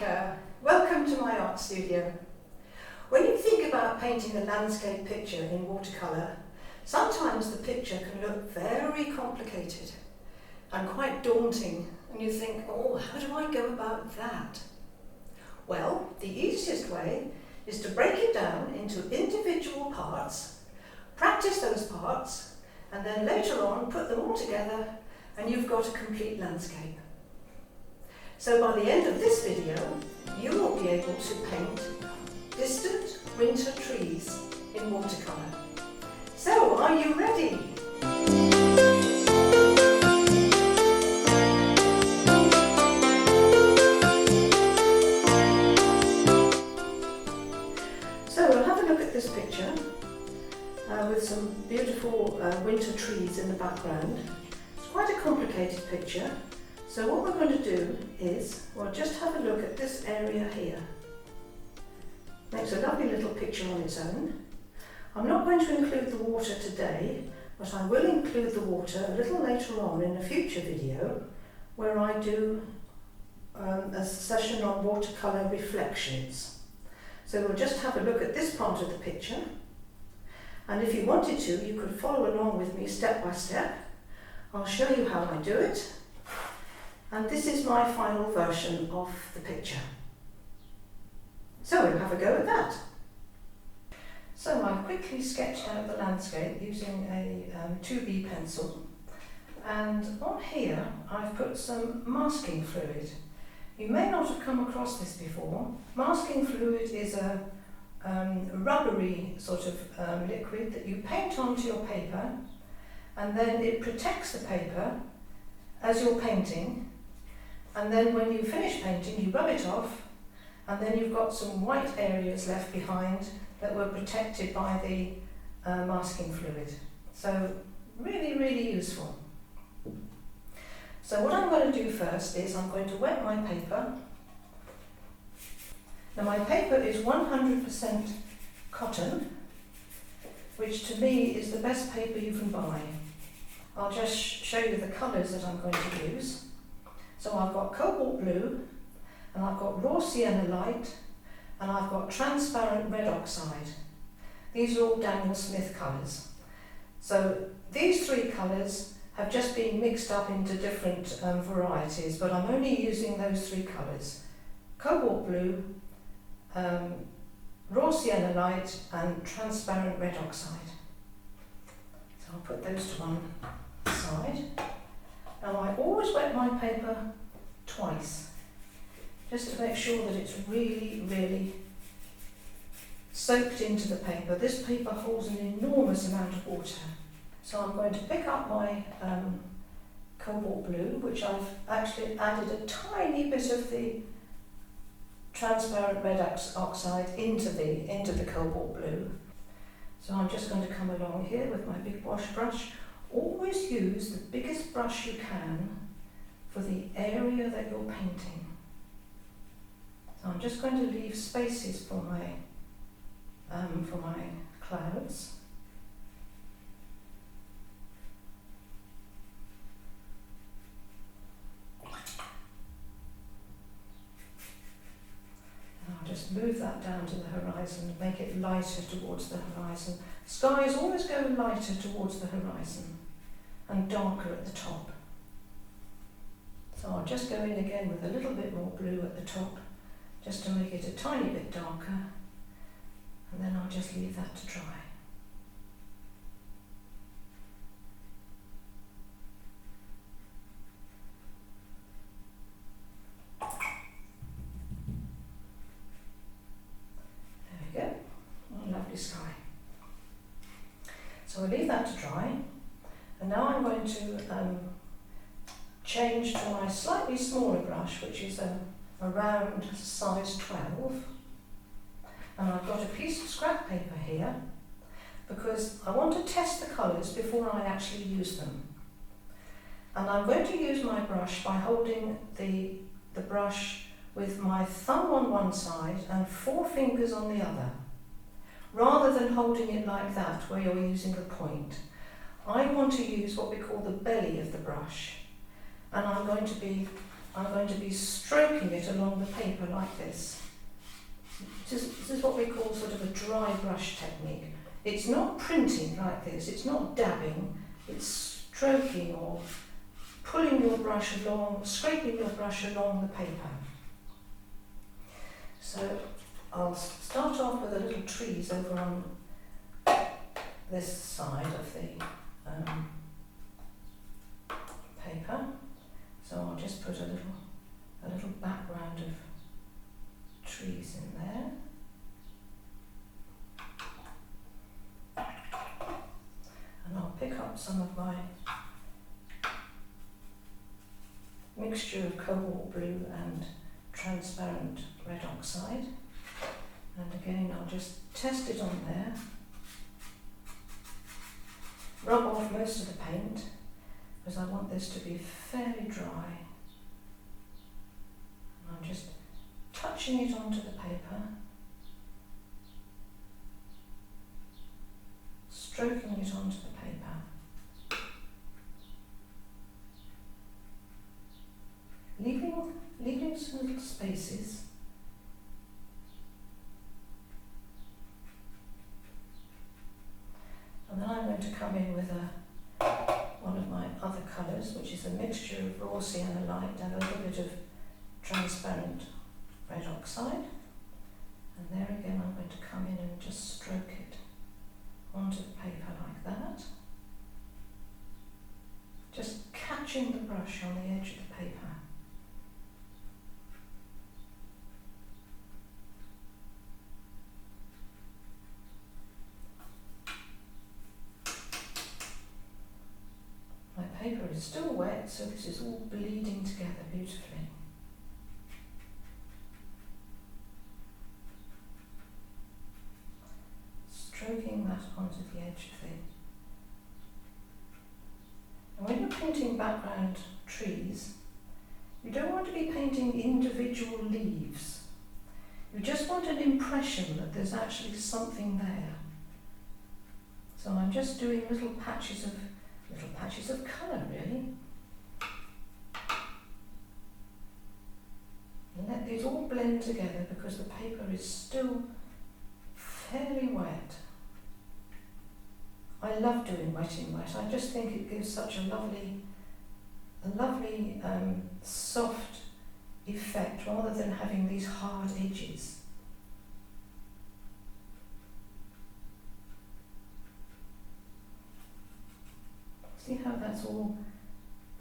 Kerr. Welcome to my art studio. When you think about painting a landscape picture in watercolour, sometimes the picture can look very complicated and quite daunting, and you think, oh, how do I go about that? Well, the easiest way is to break it down into individual parts, practice those parts, and then later on put them all together and you've got a complete landscape. So by the end of this video, you will be able to paint distant winter trees in watercolour. So, are you ready? So we'll have a look at this picture with some beautiful winter trees in the background. It's quite a complicated picture. So what we're going to do is, well, just have a look at this area here. Makes a lovely little picture on its own. I'm not going to include the water today, but I will include the water a little later on in a future video where I do a session on watercolour reflections. So we'll just have a look at this part of the picture, and if you wanted to, you could follow along with me step by step. I'll show you how I do it. And this is my final version of the picture. So we'll have a go at that. So I quickly sketched out the landscape using a 2B pencil, and on here I've put some masking fluid. You may not have come across this before. Masking fluid is a rubbery sort of liquid that you paint onto your paper, and then it protects the paper as you're painting. And then when you finish painting, you rub it off, and then you've got some white areas left behind that were protected by the masking fluid. So really, really useful. So what I'm going to do first is I'm going to wet my paper. Now my paper is 100% cotton, which to me is the best paper you can buy. I'll just show you the colours that I'm going to use. So I've got cobalt blue, and I've got raw sienna light, and I've got transparent red oxide. These are all Daniel Smith colours. So these three colours have just been mixed up into different varieties, but I'm only using those three colours: cobalt blue, raw sienna light, and transparent red oxide. So I'll put those to one side. Now I always wet my paper twice, just to make sure that it's really, really soaked into the paper. This paper holds an enormous amount of water. So I'm going to pick up my cobalt blue, which I've actually added a tiny bit of the transparent red oxide into the cobalt blue. So I'm just going to come along here with my big wash brush. Always use the biggest brush you can for the area that you're painting. So I'm just going to leave spaces for my clouds. And I'll just move that down to the horizon, make it lighter towards the horizon. Skies always go lighter towards the horizon and darker at the top. So I'll just go in again with a little bit more blue at the top, just to make it a tiny bit darker, and then I'll just leave that to dry. There we go, what a lovely sky. So I'll leave that to dry, and now I'm going to change to my slightly smaller brush, which is a round size 12, and I've got a piece of scrap paper here because I want to test the colours before I actually use them. And I'm going to use my brush by holding the brush with my thumb on one side and 4 fingers on the other, rather than holding it like that where you're using the point. I want to use what we call the belly of the brush, and I'm going to be I'm going to be stroking it along the paper like this. This is what we call sort of a dry brush technique. It's not printing like this, it's not dabbing, it's stroking or pulling your brush along, scraping your brush along the paper. So I'll start off with the little trees over on this side of the paper. So I'll just put a little background of trees in there. And I'll pick up some of my mixture of cobalt blue and transparent red oxide. And again, I'll just test it on there. Rub off most of the paint, because I want this to be fairly dry. And I'm just touching it onto the paper, stroking it onto the paper, leaving some little spaces. And then I'm going to come in with one of my other colours, which is a mixture of raw sienna light and a little bit of transparent red oxide. And there again I'm going to come in and just stroke it onto the paper like that. Just catching the brush on the edge of the paper. My paper is still wet, so this is all bleeding together beautifully. Stroking that onto the edge of the... And when you're painting background trees, you don't want to be painting individual leaves. You just want an impression that there's actually something there. So I'm just doing little patches of colour, really. And let these all blend together because the paper is still fairly wet. I love doing wet in wet. I just think it gives such a lovely soft effect rather than having these hard edges. See how that's all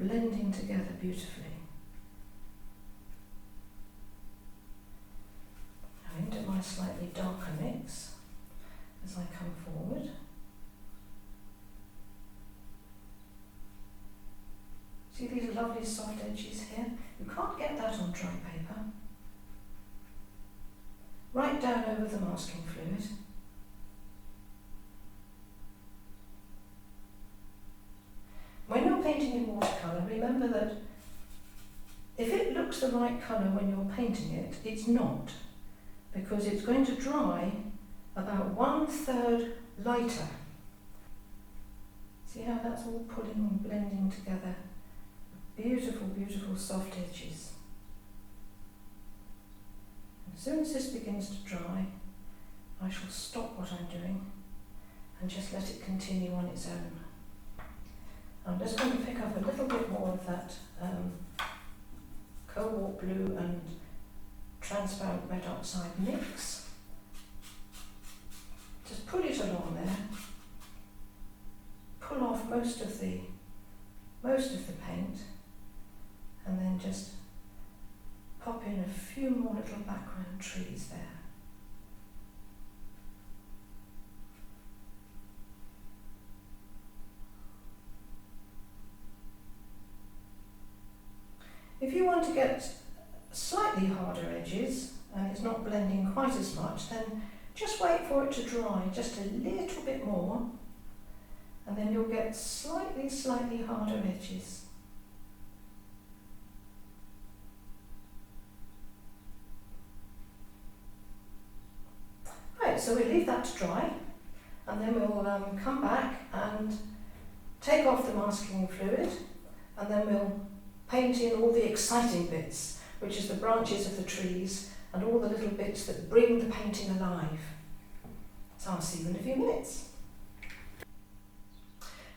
blending together beautifully. Now into my slightly darker mix as I come forward. See these lovely soft edges here? You can't get that on dry paper. Right down over the masking fluid. When you're painting in watercolour, remember that if it looks the right colour when you're painting it, it's not, because it's going to dry about 1/3 lighter. See how that's all pulling and blending together? Beautiful, beautiful soft edges. As soon as this begins to dry, I shall stop what I'm doing and just let it continue on its own. I'm just going to pick up a little bit more of that cobalt blue and transparent red oxide mix. Just put it along there, pull off most of the paint, and then just pop in a few more little background trees there. If you want to get slightly harder edges and it's not blending quite as much, then just wait for it to dry just a little bit more, and then you'll get slightly harder edges. Right, so we leave that to dry, and then we'll come back and take off the masking fluid, and then we'll paint in all the exciting bits, which is the branches of the trees and all the little bits that bring the painting alive. So I'll see you in a few minutes.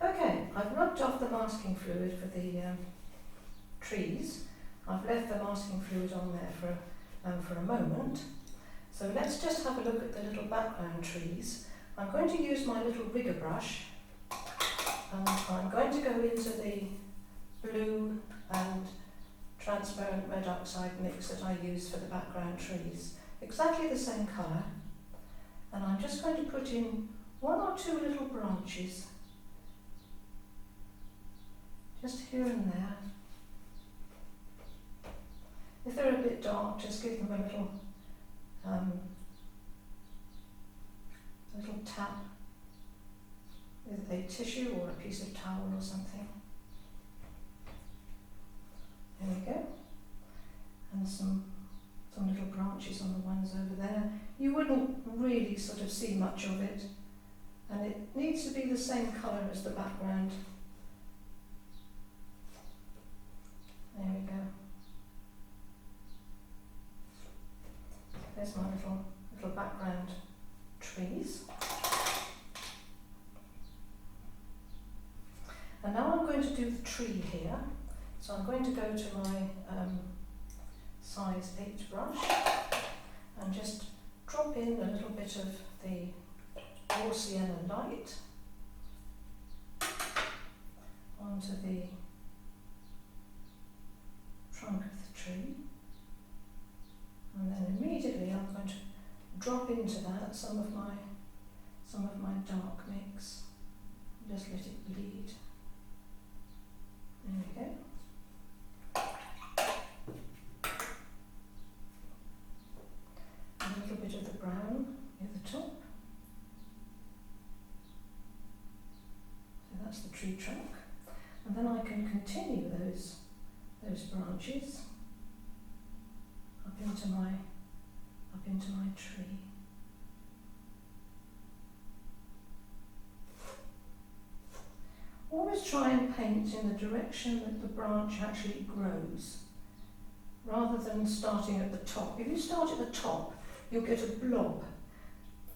Okay, I've rubbed off the masking fluid for the trees. I've left the masking fluid on there for a moment. So let's just have a look at the little background trees. I'm going to use my little rigger brush, and I'm going to go into the blue and transparent red oxide mix that I used for the background trees. Exactly the same colour. And I'm just going to put in one or two little branches, just here and there. If they're a bit dark, just give them a little tap with a tissue or a piece of towel or something. There we go. And some little branches on the ones over there. You wouldn't really sort of see much of it, and it needs to be the same colour as the background. There we go. There's my little background trees. And now I'm going to do the tree here. So I'm going to go to my size 8 brush and just drop in a little bit of the raw sienna light onto the trunk of the tree. And then immediately I'm going to drop into that some of my dark mix. Just let it bleed. There we go. A little bit of the brown near the top. So that's the tree trunk. And then I can continue those branches up into my tree. Always try and paint in the direction that the branch actually grows, rather than starting at the top. If you start at the top, you'll get a blob,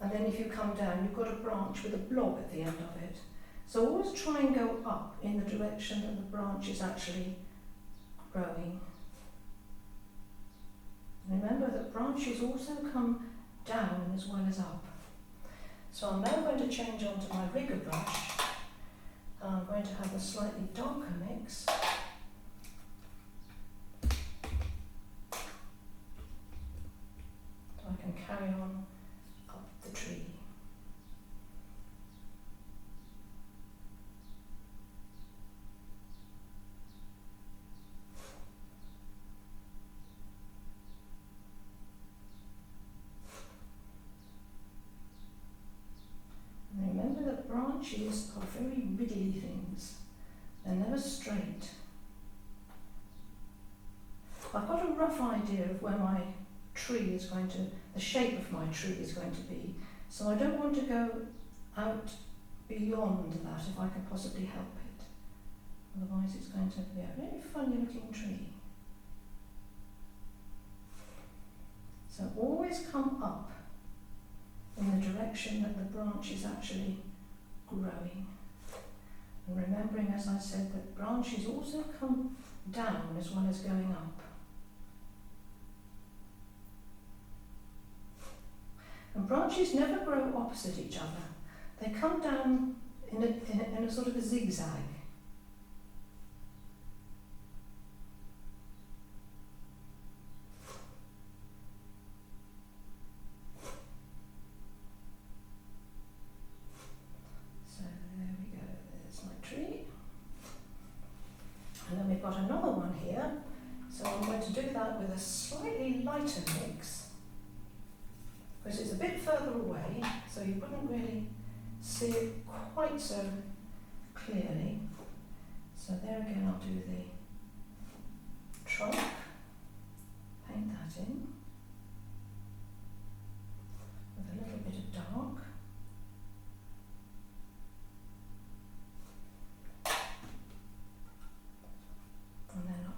and then if you come down, you've got a branch with a blob at the end of it. So always try and go up in the direction that the branch is actually growing. Remember that branches also come down as well as up. So I'm now going to change onto my rigger brush, and I'm going to have a slightly darker mix. So I can carry on up the tree. Remember that branches are very wiggly things. They're never straight. I've got a rough idea of where my tree is going to, the shape of my tree is going to be, so I don't want to go out beyond that if I can possibly help it. Otherwise it's going to be a very funny looking tree. So always come up in the direction that the branch is actually growing. And remembering, as I said, that branches also come down as well as going up. And branches never grow opposite each other. They come down in a sort of a zigzag. And then we've got another one here, so I'm going to do that with a slightly lighter mix, because it's a bit further away, so you wouldn't really see it quite so clearly. So there again I'll do the trunk, paint that in with a little bit of dark. And then up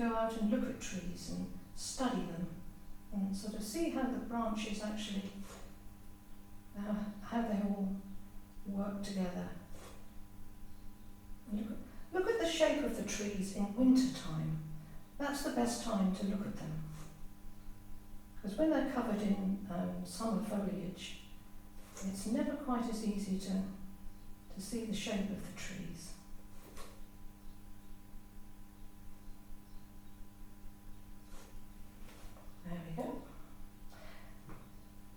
go out and look at trees and study them and sort of see how the branches actually, how they all work together. Look at the shape of the trees in winter time. That's the best time to look at them. Because when they're covered in summer foliage, it's never quite as easy to see the shape of the trees. There we go.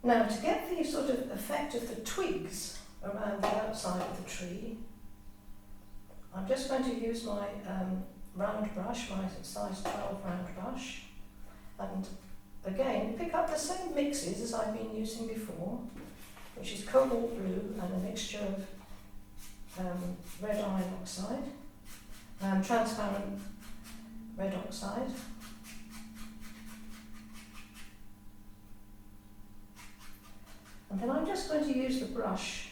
Now, to get the sort of effect of the twigs around the outside of the tree, I'm just going to use my round brush, my size 12 round brush, and again pick up the same mixes as I've been using before, which is cobalt blue and a mixture of red iron oxide, transparent red oxide, and then I'm just going to use the brush,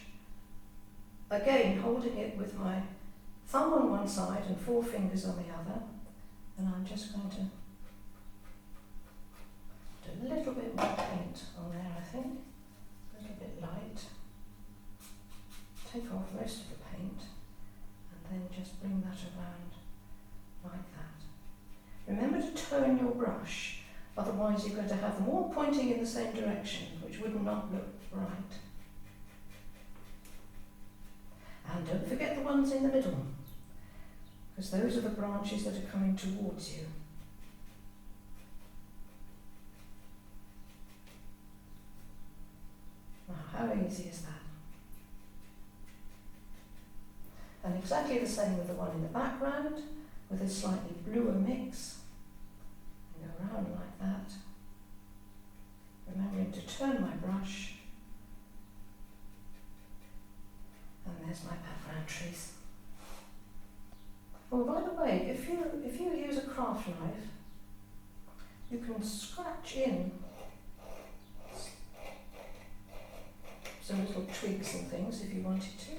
again holding it with my thumb on one side and 4 fingers on the other, and I'm just going to do a little bit more paint on there, I think, a little bit light. Take off most of the paint and then just bring that around like that. Remember to turn your brush, otherwise you're going to have them all pointing in the same direction, which would not look right. And don't forget the ones in the middle, because those are the branches that are coming towards you. Now, how easy is that? And exactly the same with the one in the background, with a slightly bluer mix. And go around like that, remembering to turn my brush. And there's my background trees. Oh, by the way, if you use a craft knife, you can scratch in some little twigs and things if you wanted to.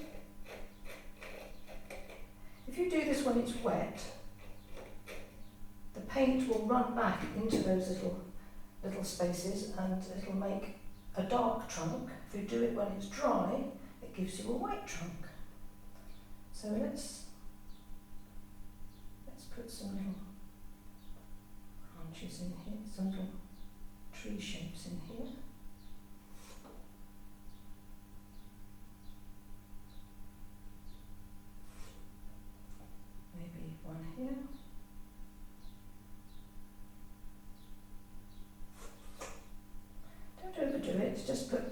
If you do this when it's wet, the paint will run back into those little spaces and it'll make a dark trunk. If you do it when it's dry, it gives you a white trunk. So let's put some little branches in here, some little tree shapes in here. Maybe one here. Don't overdo it, just put,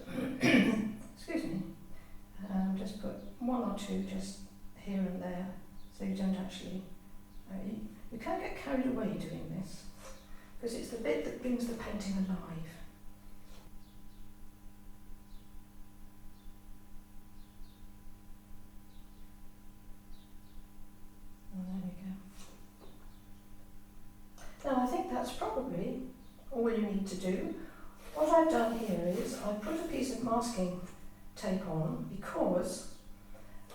excuse me, just put 1 or 2 just here and there, so you don't actually, you can't get carried away doing this, because it's the bit that brings the painting alive. And there we go. Now I think that's probably all you need to do. What I've done here is I've put a piece of masking tape on because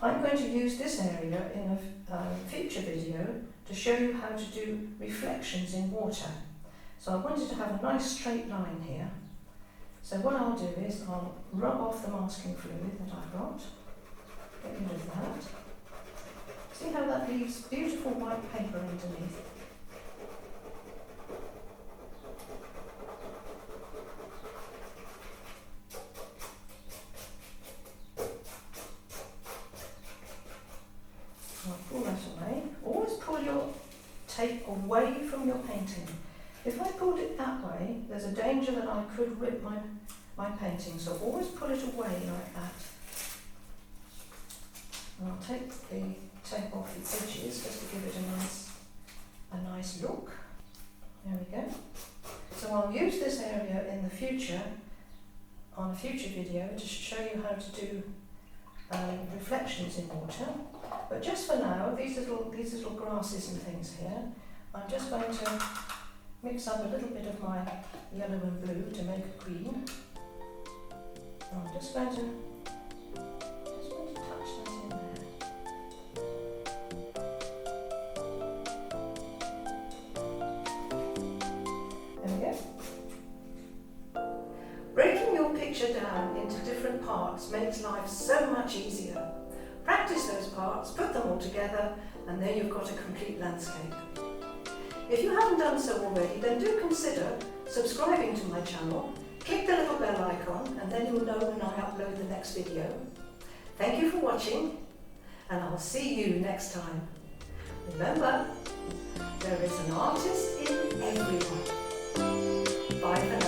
I'm going to use this area in a future video to show you how to do reflections in water. So I wanted to have a nice straight line here. So what I'll do is I'll rub off the masking fluid that I've got, get rid of that. See how that leaves beautiful white paper underneath. I'll pull that away. Always pull your tape away from your painting. If I pulled it that way, there's a danger that I could rip my painting, so always pull it away like that. And I'll take the tape off the edges just to give it a nice look. There we go. So I'll use this area in the future, on a future video, to show you how to do reflections in water. But just for now, these little grasses and things here, I'm just going to mix up a little bit of my yellow and blue to make a green. I'm just going to touch that in there. down into different parts makes life so much easier. Practice those parts, put them all together, and then you've got a complete landscape. If you haven't done so already, then do consider subscribing to my channel. Click the little bell icon and then you'll know when I upload the next video. Thank you for watching, and I'll see you next time. Remember, there is an artist in everyone. Bye for now.